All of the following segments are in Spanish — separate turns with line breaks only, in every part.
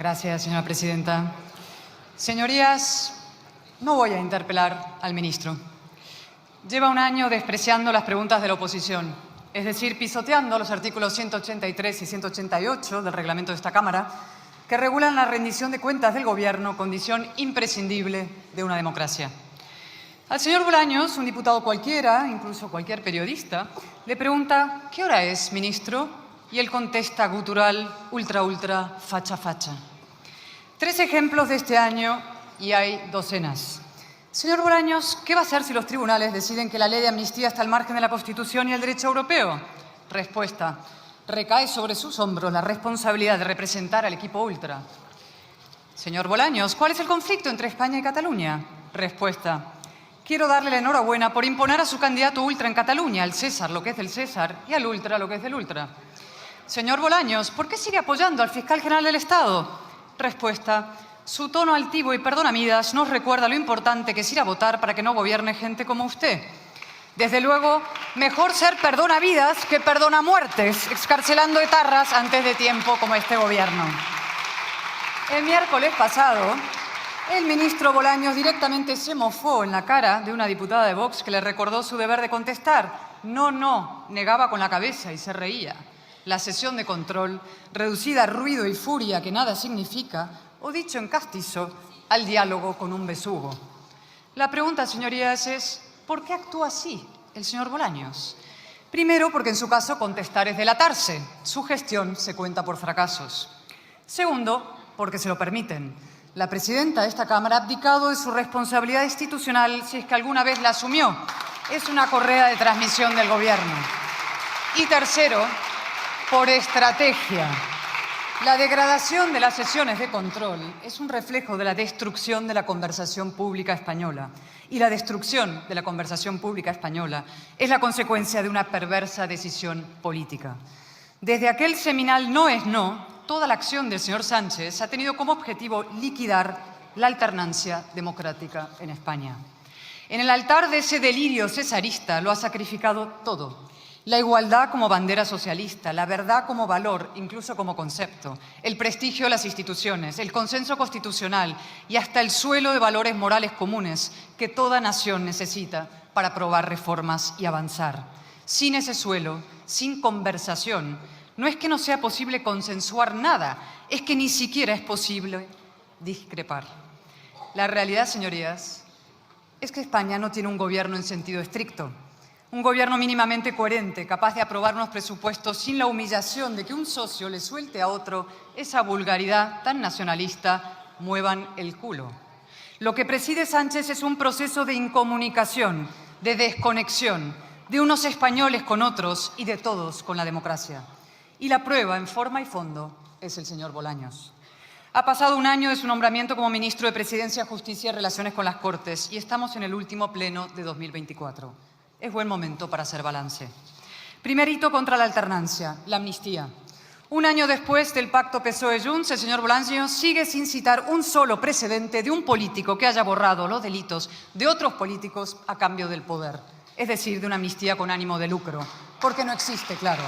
Gracias, señora presidenta. Señorías, no voy a interpelar al ministro. Lleva un año despreciando las preguntas de la oposición, es decir, pisoteando los artículos 183 y 188 del reglamento de esta Cámara, que regulan la rendición de cuentas del Gobierno, condición imprescindible de una democracia. Al señor Bolaños, un diputado cualquiera, incluso cualquier periodista, le pregunta «¿Qué hora es, ministro?», y él contesta gutural, ultra, facha. 3 ejemplos de este año y hay docenas. Señor Bolaños, ¿qué va a hacer si los tribunales deciden que la ley de amnistía está al margen de la Constitución y el derecho europeo? Respuesta: recae sobre sus hombros la responsabilidad de representar al equipo ultra. Señor Bolaños, ¿cuál es el conflicto entre España y Cataluña? Respuesta: quiero darle la enhorabuena por imponer a su candidato ultra en Cataluña, al César lo que es del César y al ultra lo que es del ultra. Señor Bolaños, ¿por qué sigue apoyando al fiscal general del Estado? Respuesta: su tono altivo y perdonamidas nos recuerda lo importante que es ir a votar para que no gobierne gente como usted. Desde luego, mejor ser perdonavidas que perdonamuertes, excarcelando etarras antes de tiempo como este gobierno. El miércoles pasado, el ministro Bolaños directamente se mofó en la cara de una diputada de Vox que le recordó su deber de contestar. No, negaba con la cabeza y se reía. La sesión de control, reducida a ruido y furia que nada significa, o dicho en castizo, al diálogo con un besugo. La pregunta, señorías, es ¿por qué actúa así el señor Bolaños? Primero, porque en su caso contestar es delatarse. Su gestión se cuenta por fracasos. Segundo, porque se lo permiten. La presidenta de esta Cámara ha abdicado de su responsabilidad institucional, si es que alguna vez la asumió. Es una correa de transmisión del Gobierno. Y tercero, por estrategia. La degradación de las sesiones de control es un reflejo de la destrucción de la conversación pública española. Y la destrucción de la conversación pública española es la consecuencia de una perversa decisión política. Desde aquel seminal no es no, toda la acción del señor Sánchez ha tenido como objetivo liquidar la alternancia democrática en España. En el altar de ese delirio cesarista lo ha sacrificado todo. La igualdad como bandera socialista, la verdad como valor, incluso como concepto, el prestigio de las instituciones, el consenso constitucional y hasta el suelo de valores morales comunes que toda nación necesita para aprobar reformas y avanzar. Sin ese suelo, sin conversación, no es que no sea posible consensuar nada, es que ni siquiera es posible discrepar. La realidad, señorías, es que España no tiene un gobierno en sentido estricto. Un gobierno mínimamente coherente, capaz de aprobar unos presupuestos sin la humillación de que un socio le suelte a otro esa vulgaridad tan nacionalista, muevan el culo. Lo que preside Sánchez es un proceso de incomunicación, de desconexión, de unos españoles con otros y de todos con la democracia. Y la prueba, en forma y fondo, es el señor Bolaños. Ha pasado un año de su nombramiento como ministro de Presidencia, Justicia y Relaciones con las Cortes y estamos en el último pleno de 2024. Es buen momento para hacer balance. Primer hito contra la alternancia, la amnistía. Un año después del pacto PSOE-Junts, el señor Bolaños sigue sin citar un solo precedente de un político que haya borrado los delitos de otros políticos a cambio del poder, es decir, de una amnistía con ánimo de lucro, porque no existe, claro.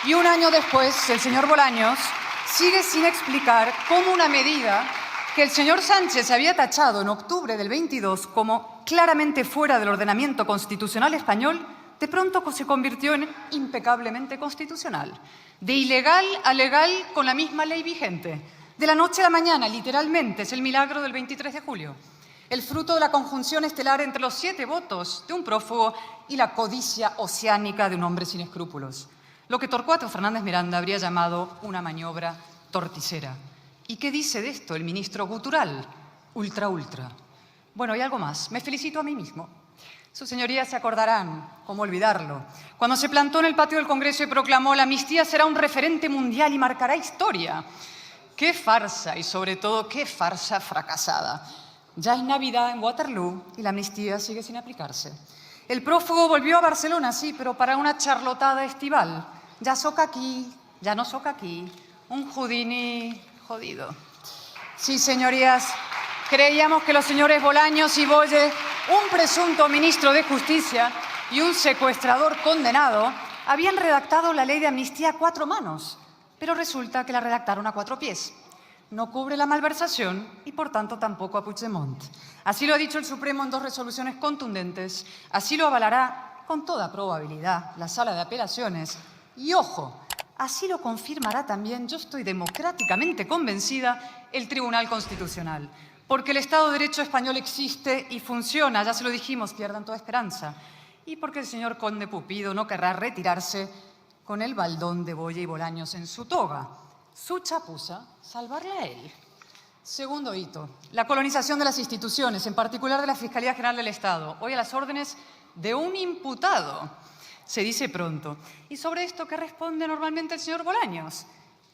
Y un año después, el señor Bolaños sigue sin explicar cómo una medida que el señor Sánchez había tachado en octubre del 22 como claramente fuera del ordenamiento constitucional español, de pronto se convirtió en impecablemente constitucional. De ilegal a legal con la misma ley vigente. De la noche a la mañana, literalmente, es el milagro del 23 de julio. El fruto de la conjunción estelar entre los 7 votos de un prófugo y la codicia oceánica de un hombre sin escrúpulos. Lo que Torcuato Fernández Miranda habría llamado una maniobra torticera. ¿Y qué dice de esto el ministro gutural? Ultra. Bueno, y algo más. Me felicito a mí mismo. Sus señorías se acordarán, cómo olvidarlo, cuando se plantó en el patio del Congreso y proclamó la amnistía será un referente mundial y marcará historia. ¡Qué farsa! Y sobre todo, ¡qué farsa fracasada! Ya es Navidad en Waterloo y la amnistía sigue sin aplicarse. El prófugo volvió a Barcelona, sí, pero para una charlotada estival. Ya soca aquí, ya no soca aquí. Un Houdini jodido. Sí, señorías, creíamos que los señores Bolaños y Boye, un presunto ministro de Justicia y un secuestrador condenado, habían redactado la ley de amnistía a 4 manos, pero resulta que la redactaron a 4 pies. no cubre la malversación y, por tanto, tampoco a Puigdemont. Así lo ha dicho el Supremo en 2 resoluciones contundentes, así lo avalará con toda probabilidad la Sala de Apelaciones y, ojo, así lo confirmará también, yo estoy democráticamente convencida, el Tribunal Constitucional. Porque el Estado de Derecho español existe y funciona, ya se lo dijimos, pierdan toda esperanza. Y porque el señor conde Pupido no querrá retirarse con el baldón de Boya y Bolaños en su toga. Su chapuza, salvarle a él. Segundo hito, la colonización de las instituciones, en particular de la Fiscalía General del Estado, hoy a las órdenes de un imputado. Se dice pronto. ¿Y sobre esto qué responde normalmente el señor Bolaños?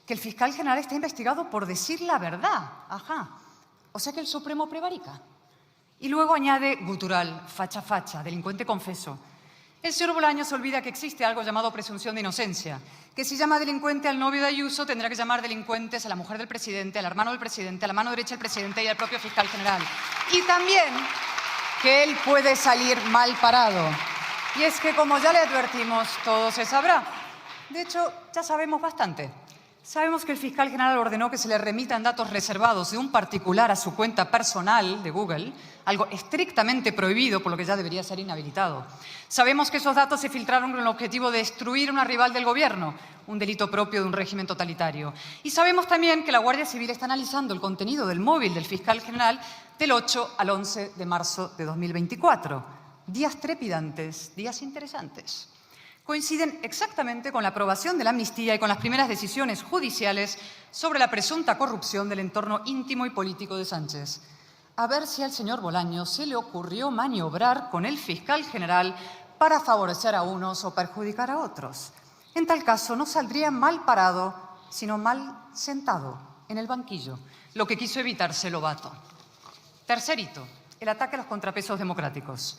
Que el fiscal general está investigado por decir la verdad. Ajá. O sea que el Supremo prevarica. Y luego añade gutural, facha facha, delincuente confeso. El señor Bolaños olvida que existe algo llamado presunción de inocencia, que si llama delincuente al novio de Ayuso, tendrá que llamar delincuentes a la mujer del presidente, al hermano del presidente, a la mano derecha del presidente y al propio fiscal general. Y también que él puede salir mal parado. Y es que, como ya le advertimos, todo se sabrá. De hecho, ya sabemos bastante. Sabemos que el fiscal general ordenó que se le remitan datos reservados de un particular a su cuenta personal de Google, algo estrictamente prohibido, por lo que ya debería ser inhabilitado. Sabemos que esos datos se filtraron con el objetivo de destruir a una rival del gobierno, un delito propio de un régimen totalitario. Y sabemos también que la Guardia Civil está analizando el contenido del móvil del fiscal general del 8 al 11 de marzo de 2024. Días trepidantes, días interesantes. Coinciden exactamente con la aprobación de la amnistía y con las primeras decisiones judiciales sobre la presunta corrupción del entorno íntimo y político de Sánchez. A ver si al señor Bolaños se le ocurrió maniobrar con el fiscal general para favorecer a unos o perjudicar a otros. En tal caso, no saldría mal parado, sino mal sentado en el banquillo, lo que quiso evitarse Lobato. Tercer hito, el ataque a los contrapesos democráticos.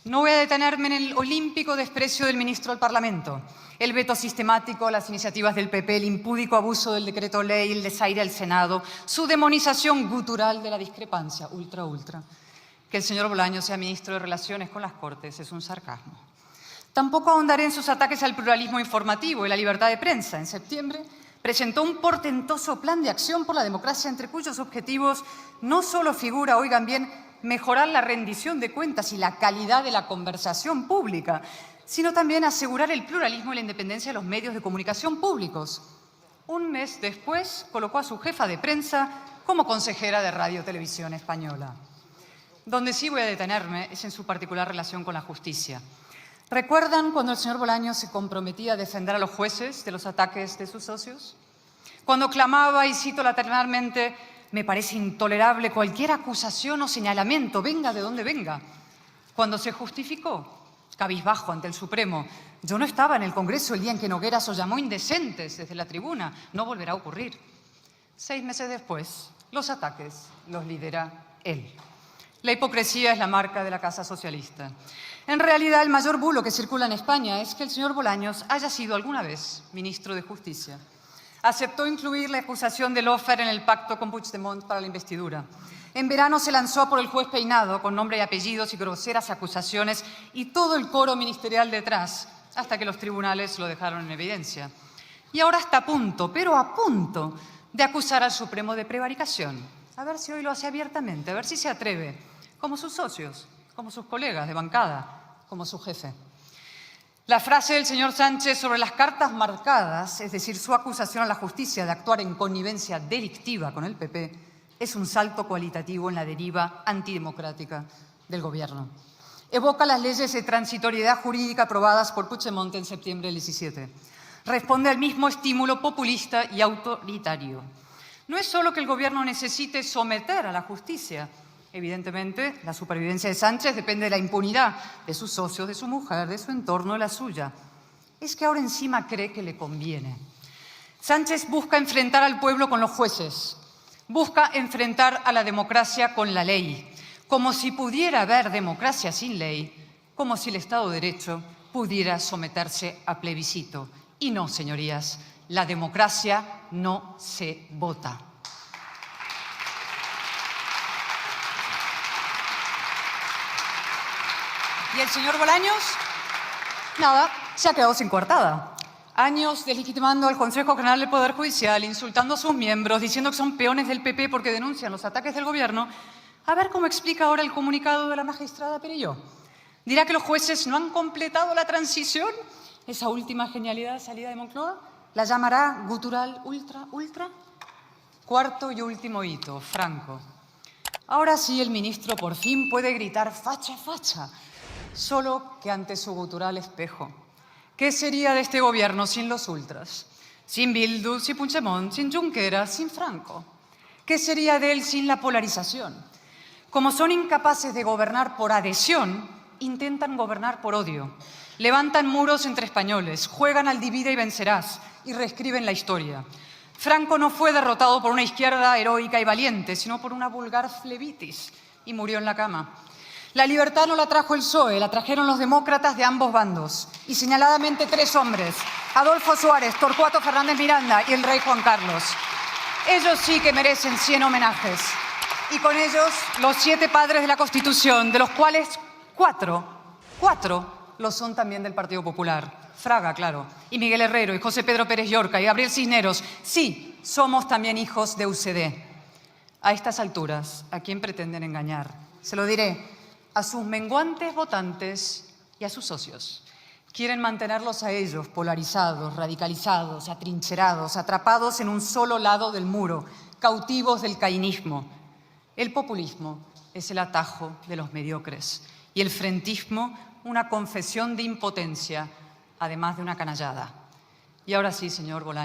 No voy a detenerme en el olímpico desprecio del ministro al Parlamento, el veto sistemático a las iniciativas del PP, el impúdico abuso del decreto ley, el desaire al Senado, su demonización gutural de la discrepancia, ultra. Que el señor Bolaños sea ministro de Relaciones con las Cortes es un sarcasmo. Tampoco ahondaré en sus ataques al pluralismo informativo y la libertad de prensa. En septiembre presentó un portentoso plan de acción por la democracia, entre cuyos objetivos no solo figura, oigan bien, mejorar la rendición de cuentas y la calidad de la conversación pública, sino también asegurar el pluralismo y la independencia de los medios de comunicación públicos. Un mes después, colocó a su jefa de prensa como consejera de Radio Televisión Española. Donde sí voy a detenerme es en su particular relación con la justicia. ¿Recuerdan cuando el señor Bolaños se comprometía a defender a los jueces de los ataques de sus socios? Cuando clamaba, y cito lateralmente, me parece intolerable cualquier acusación o señalamiento, venga de donde venga. Cuando se justificó, cabizbajo ante el Supremo, yo no estaba en el Congreso el día en que Nogueras os llamó indecentes desde la tribuna, no volverá a ocurrir. 6 meses después, los ataques los lidera él. La hipocresía es la marca de la Casa Socialista. En realidad, el mayor bulo que circula en España es que el señor Bolaños haya sido alguna vez ministro de Justicia. Aceptó incluir la acusación de Lofer en el pacto con Puigdemont para la investidura. En verano se lanzó por el juez Peinado con nombre y apellidos y groseras acusaciones y todo el coro ministerial detrás, hasta que los tribunales lo dejaron en evidencia. Y ahora está a punto, pero a punto, de acusar al Supremo de prevaricación. A ver si hoy lo hace abiertamente, a ver si se atreve, como sus socios, como sus colegas de bancada, como su jefe. La frase del señor Sánchez sobre las cartas marcadas, es decir, su acusación a la justicia de actuar en connivencia delictiva con el PP, es un salto cualitativo en la deriva antidemocrática del Gobierno. Evoca las leyes de transitoriedad jurídica aprobadas por Puigdemont en septiembre del 17. Responde al mismo estímulo populista y autoritario. No es solo que el Gobierno necesite someter a la justicia. Evidentemente, la supervivencia de Sánchez depende de la impunidad de sus socios, de su mujer, de su entorno, de la suya. Es que ahora encima cree que le conviene. Sánchez busca enfrentar al pueblo con los jueces, busca enfrentar a la democracia con la ley, como si pudiera haber democracia sin ley, como si el Estado de Derecho pudiera someterse a plebiscito. Y no, señorías, la democracia no se vota. ¿Y el señor Bolaños? Nada, se ha quedado sin coartada. Años deslegitimando al Consejo General del Poder Judicial, insultando a sus miembros, diciendo que son peones del PP porque denuncian los ataques del gobierno. A ver cómo explica ahora el comunicado de la magistrada Perelló. ¿Dirá que los jueces no han completado la transición? Esa última genialidad salida de Moncloa. ¿La llamará gutural ultra? Cuarto y último hito, Franco. Ahora sí el ministro por fin puede gritar facha, facha, solo que ante su gutural espejo. ¿Qué sería de este gobierno sin los ultras? Sin Bildu, sin Puigdemont, sin Junqueras, sin Franco. ¿Qué sería de él sin la polarización? Como son incapaces de gobernar por adhesión, intentan gobernar por odio. Levantan muros entre españoles, juegan al divide y vencerás y reescriben la historia. Franco no fue derrotado por una izquierda heroica y valiente, sino por una vulgar flebitis, y murió en la cama. La libertad no la trajo el PSOE, la trajeron los demócratas de ambos bandos, y señaladamente 3 hombres, Adolfo Suárez, Torcuato Fernández Miranda y el rey Juan Carlos. Ellos sí que merecen 100 homenajes, y con ellos los 7 padres de la Constitución, de los cuales 4 lo son también del Partido Popular. Fraga, claro, y Miguel Herrero, y José Pedro Pérez Llorca, y Gabriel Cisneros. Sí, somos también hijos de UCD. A estas alturas, ¿a quién pretenden engañar? Se lo diré, a sus menguantes votantes y a sus socios. Quieren mantenerlos a ellos polarizados, radicalizados, atrincherados, atrapados en un solo lado del muro, cautivos del cainismo. El populismo es el atajo de los mediocres y el frentismo una confesión de impotencia, además de una canallada. Y ahora sí, señor Bolaños.